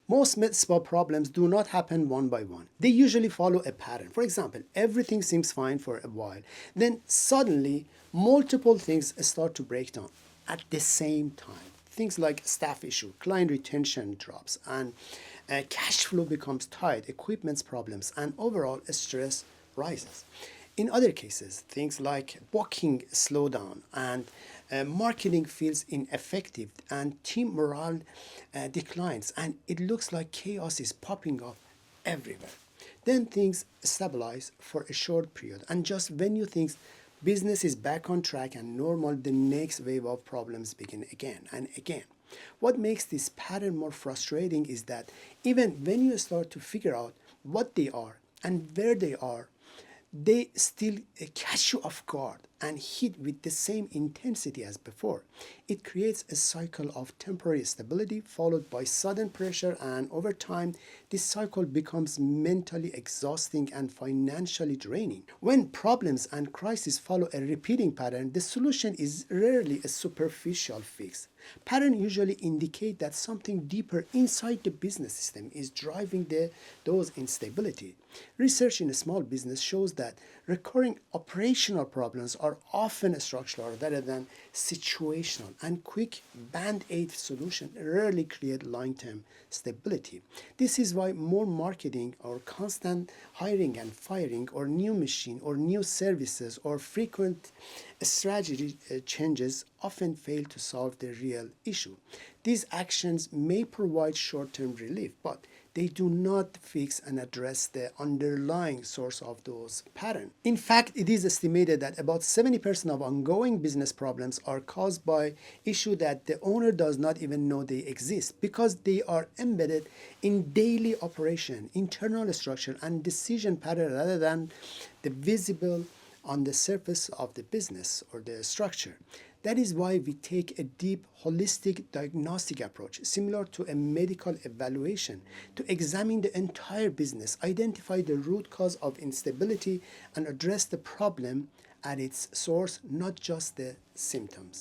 Most mitzvah problems do not happen one by one. They usually follow a pattern. For example, everything seems fine for a while. Then suddenly, multiple things start to break down at the same time. Things like staff issue, client retention drops, and cash flow becomes tight, equipment problems, and overall stress rises. In other cases, things like booking slow down and marketing feels ineffective and team morale declines and it looks like chaos is popping up everywhere. Then things stabilize for a short period and just when you think business is back on track and normal, the next wave of problems begin again and again. What makes this pattern more frustrating is that even when you start to figure out what they are and where they are, they still catch you off guard and hit with the same intensity as before. It creates a cycle of temporary stability followed by sudden pressure, and over time, this cycle becomes mentally exhausting and financially draining. When problems and crises follow a repeating pattern, the solution is rarely a superficial fix. Patterns usually indicate that something deeper inside the business system is driving those instability. Research in a small business shows that recurring operational problems are often structural rather than situational, and quick band-aid solutions rarely create long-term stability. This is why more marketing or constant hiring and firing or new machine or new services or frequent strategy changes often fail to solve the real issue. These actions may provide short-term relief, but they do not fix and address the underlying source of those patterns. In fact, it is estimated that about 70% of ongoing business problems are caused by issues that the owner does not even know they exist because they are embedded in daily operation, internal structure, and decision pattern rather than the visible on the surface of the business or the structure. That is why we take a deep, holistic diagnostic approach, similar to a medical evaluation, to examine the entire business, identify the root cause of instability, and address the problem at its source, not just the symptoms.